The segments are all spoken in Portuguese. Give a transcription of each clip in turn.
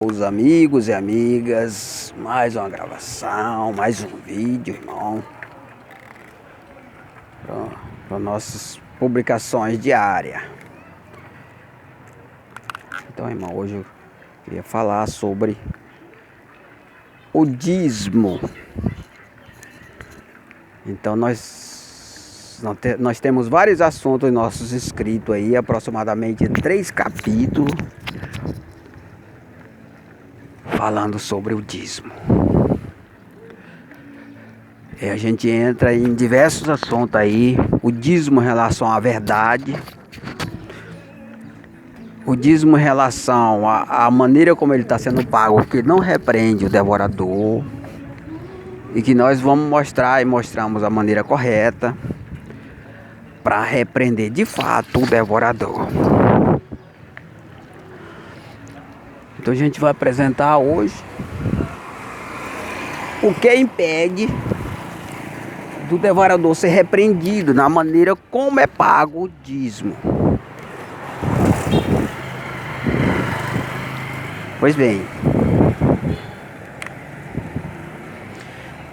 Os amigos e amigas, mais uma gravação, mais um vídeo, irmão, para nossas publicações diárias. Então, irmão, hoje eu queria falar sobre o dízimo. Então, nós temos vários assuntos nossos escritos aí, aproximadamente 3 capítulos, falando sobre o dízimo. A gente entra em diversos assuntos aí, o dízimo em relação à verdade, o dízimo em relação à maneira como ele está sendo pago, que não repreende o devorador, e que nós vamos mostrar e mostramos a maneira correta para repreender de fato o devorador. Então a gente vai apresentar hoje o que impede do devorador ser repreendido na maneira como é pago o dízimo. Pois bem,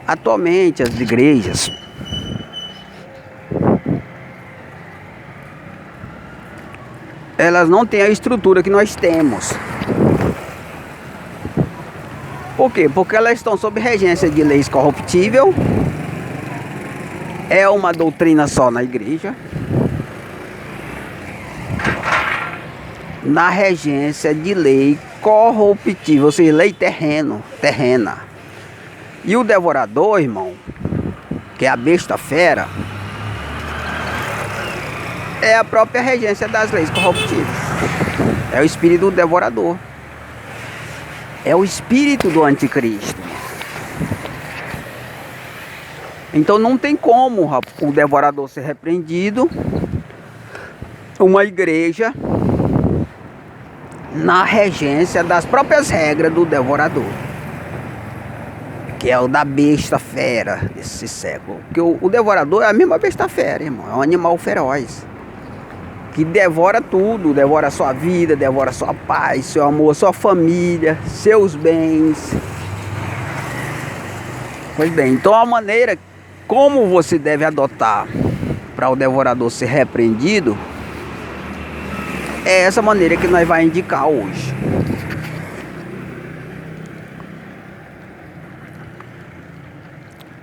atualmente as igrejas elas não têm a estrutura que nós temos. Por quê? Porque elas estão sob regência de leis corruptíveis. É uma doutrina só na igreja. Na regência de lei corruptível, ou seja, lei terrena. E o devorador, irmão, que é a besta fera, é a própria regência das leis corruptíveis. É o espírito do devorador. É o espírito do anticristo. Então não tem como o devorador ser repreendido, uma igreja na regência das próprias regras do devorador, que é o da besta fera desse século. Porque o devorador é a mesma besta fera, irmão, é um animal feroz, que devora tudo, devora sua vida, devora sua paz, seu amor, sua família, seus bens. Pois bem, então a maneira como você deve adotar para o devorador ser repreendido é essa maneira que nós vamos indicar hoje.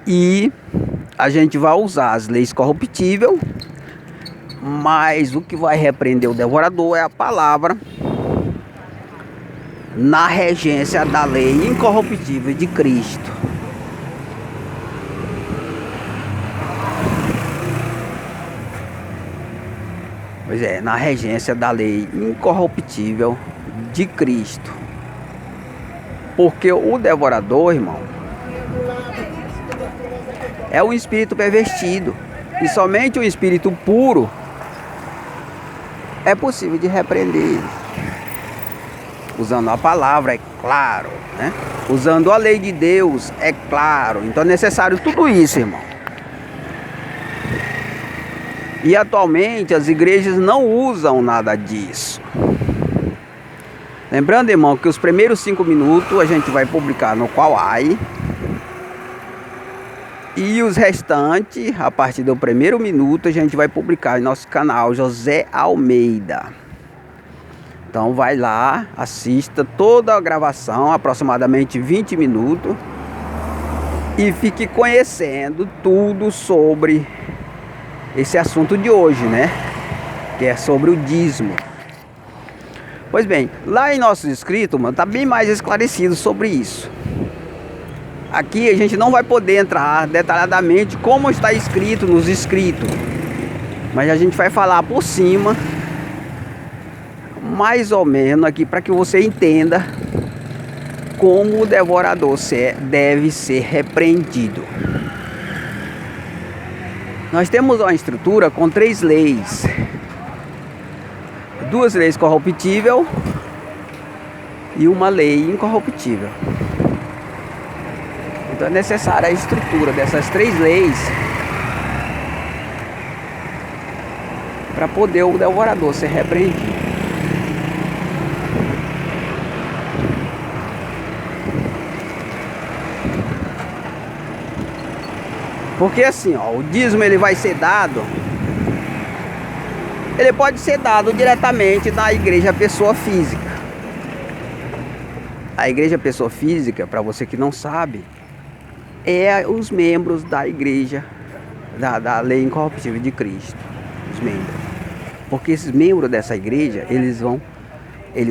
E a gente vai usar as leis corruptíveis, mas o que vai repreender o devorador é a palavra na regência da lei incorruptível de Cristo. Pois é, na regência da lei incorruptível de Cristo. Porque o devorador, irmão, é um espírito pervertido. E somente o espírito puro é possível de repreender. Usando a palavra, é claro, né? Usando a lei de Deus, é claro. Então é necessário tudo isso, irmão. E atualmente as igrejas não usam nada disso. Lembrando, irmão, que os primeiros 5 minutos a gente vai publicar no Quauai. E os restantes, a partir do primeiro minuto, a gente vai publicar em nosso canal José Almeida. Então vai lá, assista toda a gravação, aproximadamente 20 minutos. E fique conhecendo tudo sobre esse assunto de hoje, né? Que é sobre o dízimo. Pois bem, lá em nossos escritos, mano, tá bem mais esclarecido sobre isso. Aqui a gente não vai poder entrar detalhadamente como está escrito nos escritos, mas a gente vai falar por cima, mais ou menos aqui, para que você entenda como o devorador deve ser repreendido. Nós temos uma estrutura com 3 leis. 2 leis corruptíveis e uma lei incorruptível. Então é necessária a estrutura dessas 3 leis para poder o devorador ser repreendido. Porque assim, ó, o dízimo ele vai ser dado, ele pode ser dado diretamente da igreja pessoa física. A igreja pessoa física, para você que não sabe, é os membros da igreja da lei incorruptível de Cristo, os membros. Porque esses membros dessa igreja, eles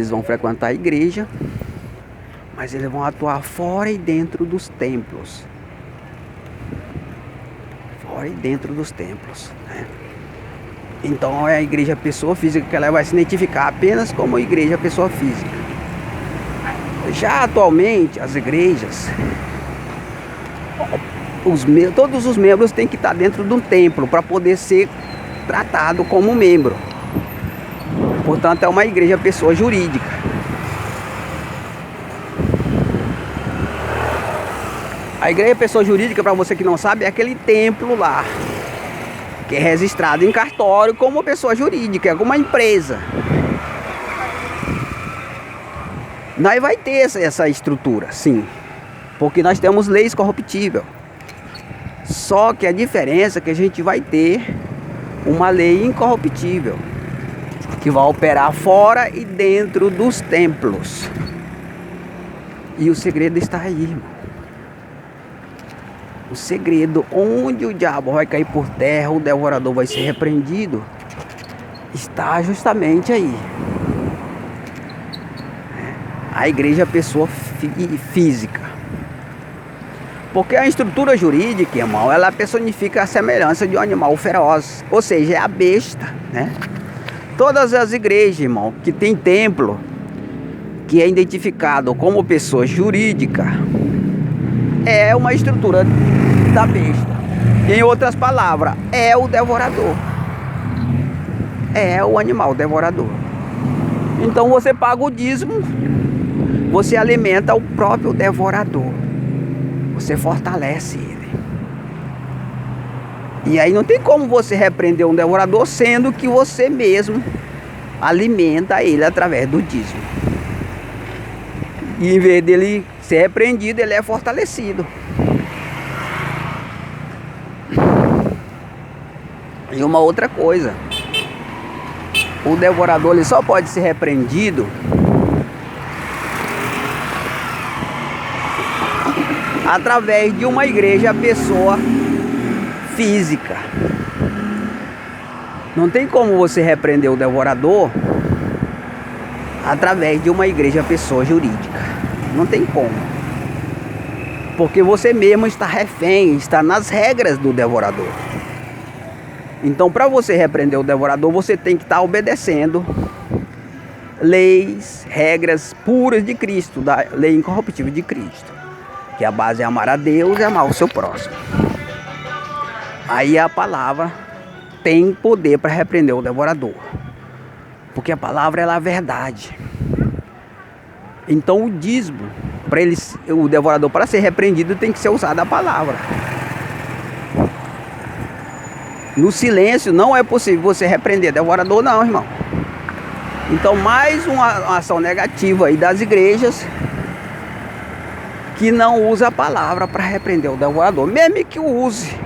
vão frequentar a igreja, mas eles vão atuar fora e dentro dos templos. Fora e dentro dos templos, né? Então é a igreja pessoa física que ela vai se identificar apenas como igreja pessoa física. Já atualmente as igrejas, todos os membros têm que estar dentro de um templo para poder ser tratado como membro. Portanto, é uma igreja pessoa jurídica. A igreja pessoa jurídica, para você que não sabe, é aquele templo lá, que é registrado em cartório como pessoa jurídica, é como uma empresa. Nós vai ter essa estrutura, sim, porque nós temos leis corruptíveis. Só que a diferença é que a gente vai ter uma lei incorruptível, que vai operar fora e dentro dos templos. E o segredo está aí, irmão. O segredo, onde o diabo vai cair por terra, o devorador vai ser repreendido, está justamente aí. A igreja pessoa física. Porque a estrutura jurídica, irmão, ela personifica a semelhança de um animal feroz, ou seja, é a besta, né? Todas as igrejas, irmão, que tem templo, que é identificado como pessoa jurídica, é uma estrutura da besta. Em outras palavras, é o devorador. É o animal devorador. Então você paga o dízimo, você alimenta o próprio devorador. Você fortalece ele. E aí não tem como você repreender um devorador, sendo que você mesmo alimenta ele através do dízimo. E em vez dele ser repreendido, ele é fortalecido. E uma outra coisa, o devorador ele só pode ser repreendido através de uma igreja pessoa física. Não tem como você repreender o devorador através de uma igreja pessoa jurídica. Não tem como. Porque você mesmo está refém, está nas regras do devorador. Então, para você repreender o devorador, você tem que estar obedecendo leis, regras puras de Cristo, da lei incorruptível de Cristo. Que a base é amar a Deus e amar o seu próximo. Aí a palavra tem poder para repreender o devorador. Porque a palavra ela é a verdade. Então o dízimo, o devorador para ser repreendido tem que ser usado a palavra. No silêncio não é possível você repreender devorador não, irmão. Então mais uma ação negativa aí das igrejas que não usa a palavra para repreender o devorador, mesmo que o use,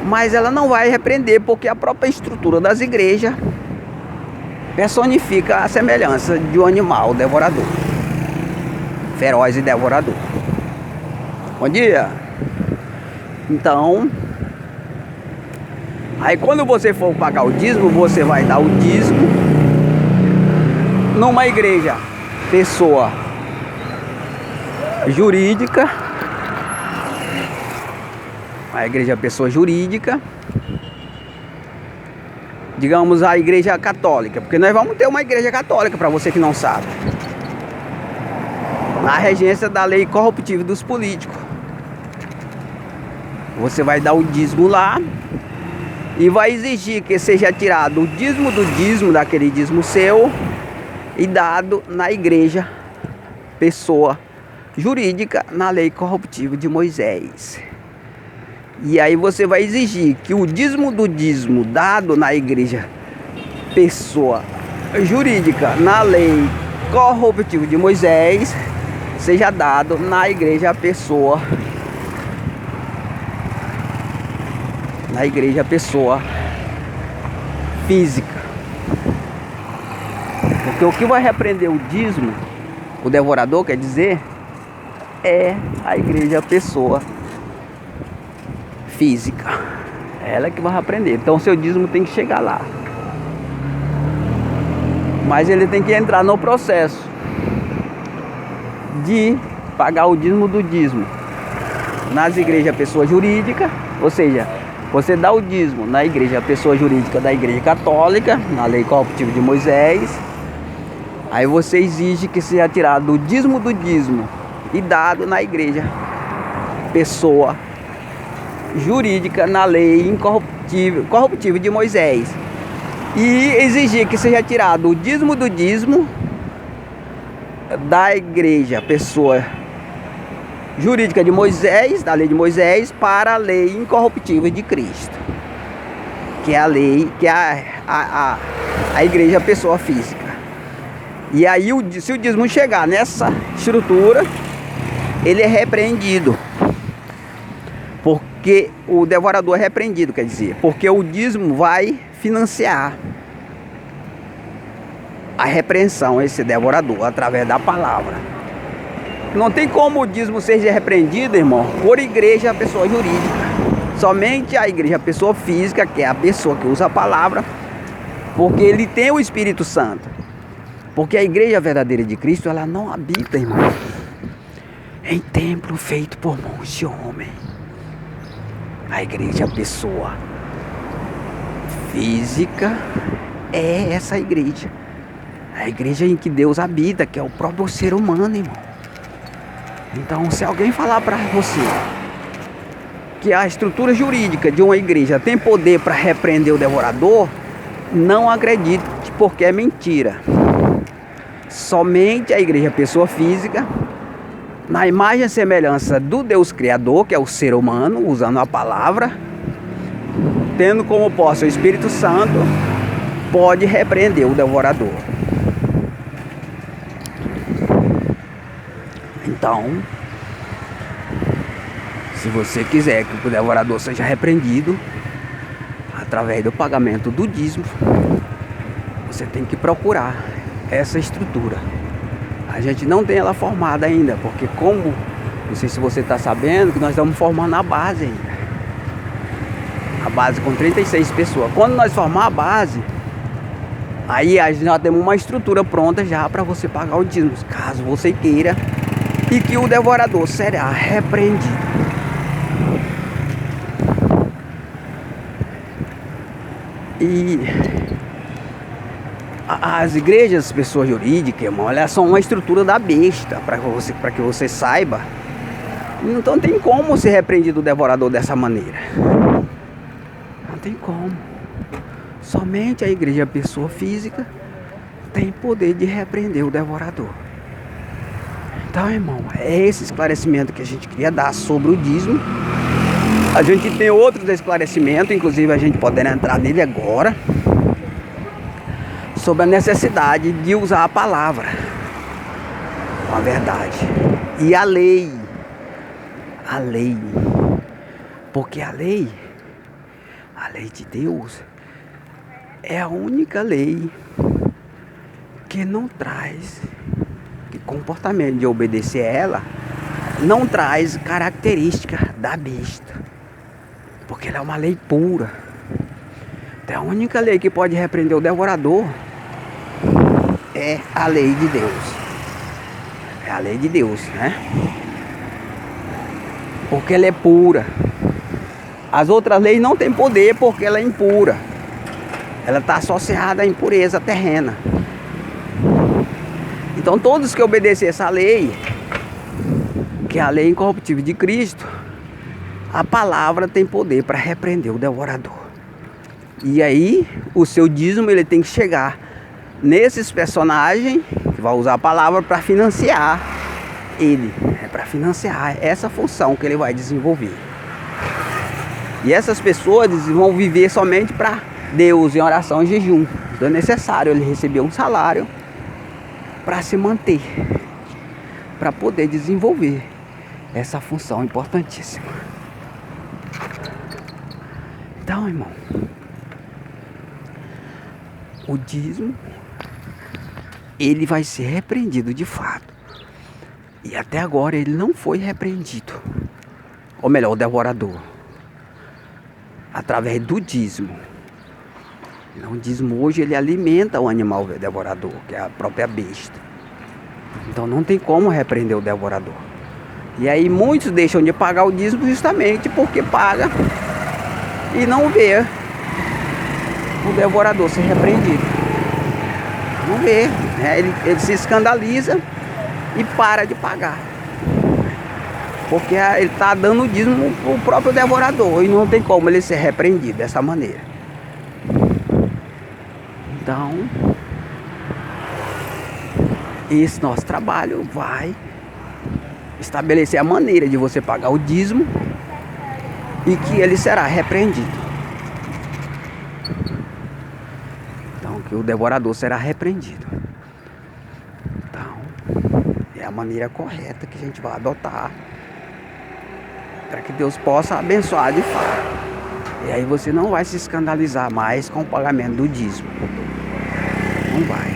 mas ela não vai repreender, porque a própria estrutura das igrejas personifica a semelhança de um animal devorador, feroz e devorador. Bom dia. Então, aí quando você for pagar o dízimo, você vai dar o dízimo numa igreja pessoa jurídica, a igreja pessoa jurídica, digamos a igreja católica, porque nós vamos ter uma igreja católica, para você que não sabe, na regência da lei corruptível dos políticos. Você vai dar o dízimo lá e vai exigir que seja tirado o dízimo do dízimo, daquele dízimo seu, e dado na igreja pessoa jurídica, na lei corruptível de Moisés. E aí você vai exigir que o dízimo do dízimo dado na igreja pessoa jurídica, na lei corruptível de Moisés, seja dado na igreja pessoa na igreja pessoa física. Porque o que vai repreender o dízimo, o devorador quer dizer, é a igreja pessoa física. Ela que vai repreender. Então o seu dízimo tem que chegar lá. Mas ele tem que entrar no processo de pagar o dízimo do dízimo nas igrejas pessoa jurídica, ou seja, você dá o dízimo na igreja pessoa jurídica da igreja católica, na lei corruptível de Moisés. Aí você exige que seja tirado o dízimo do dízimo e dado na igreja pessoa jurídica na lei corruptível de Moisés. E exigir que seja tirado o dízimo do dízimo da igreja pessoa jurídica de Moisés, da lei de Moisés, para a lei incorruptível de Cristo, que é a lei, que é a igreja pessoa física. E aí, se o dízimo chegar nessa estrutura, ele é repreendido. Porque o devorador é repreendido, quer dizer, porque o dízimo vai financiar a repreensão, esse devorador, através da palavra. Não tem como o dízimo seja repreendido, irmão, por igreja pessoa jurídica. Somente a igreja pessoa física, que é a pessoa que usa a palavra, porque ele tem o Espírito Santo. Porque a igreja verdadeira de Cristo, ela não habita, irmão, em templo feito por mãos de homem. A igreja pessoa física é essa igreja. A igreja em que Deus habita, que é o próprio ser humano, irmão. Então, se alguém falar para você que a estrutura jurídica de uma igreja tem poder para repreender o devorador, não acredite, porque é mentira. Somente a igreja pessoa física, na imagem e semelhança do Deus Criador, que é o ser humano, usando a palavra, tendo como posse o Espírito Santo, pode repreender o devorador. Então, se você quiser que o devorador seja repreendido através do pagamento do dízimo, você tem que procurar essa estrutura. A gente não tem ela formada ainda, porque não sei se você está sabendo, que nós estamos formando a base ainda. A base com 36 pessoas. Quando nós formar a base, aí a gente já temos uma estrutura pronta já para você pagar o dízimo, caso você queira, e que o devorador será repreendido. E as igrejas, pessoas jurídicas, irmão, elas são uma estrutura da besta, para que você saiba. Então tem como ser repreendido o devorador dessa maneira. Não tem como. Somente a igreja, pessoa física, tem poder de repreender o devorador. Então, irmão, é esse esclarecimento que a gente queria dar sobre o dízimo. A gente tem outros esclarecimentos, inclusive a gente poderá entrar nele agora, sobre a necessidade de usar a palavra com a verdade e a lei, porque a lei de Deus é a única lei que não traz, que comportamento de obedecer a ela não traz característica da besta, porque ela é uma lei pura. Então, a única lei que pode repreender o devorador é a lei de Deus. É a lei de Deus, né? Porque ela é pura. As outras leis não têm poder porque ela é impura. Ela está associada à impureza terrena. Então todos que obedecer essa lei, que é a lei incorruptível de Cristo, a palavra tem poder para repreender o devorador. E aí o seu dízimo ele tem que chegar nesses personagens que vai usar a palavra para financiar ele, para financiar essa função que ele vai desenvolver. E essas pessoas vão viver somente para Deus em oração e jejum. Então é necessário ele receber um salário para se manter, para poder desenvolver essa função importantíssima. Então, irmão, o dízimo, ele vai ser repreendido de fato. E até agora ele não foi repreendido. Ou melhor, o devorador. Através do dízimo. Então, o dízimo hoje ele alimenta o animal devorador, que é a própria besta. Então não tem como repreender o devorador. E aí muitos deixam de pagar o dízimo justamente porque paga e não vê o devorador ser repreendido. Não vê, né? Ele se escandaliza e para de pagar. Porque ele está dando o dízimo para o próprio devorador e não tem como ele ser repreendido dessa maneira. Então, esse nosso trabalho vai estabelecer a maneira de você pagar o dízimo e que ele será repreendido. Então, que o devorador será repreendido. Então, é a maneira correta que a gente vai adotar para que Deus possa abençoar de fato. E aí você não vai se escandalizar mais com o pagamento do dízimo. Não vai.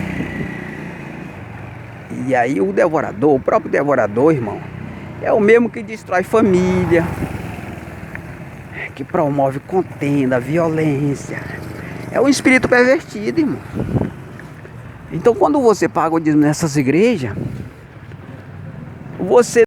E aí o devorador, o próprio devorador, irmão, é o mesmo que destrói família, que promove contenda, violência. É um espírito pervertido, irmão. Então quando você paga o dízimo nessas igrejas, você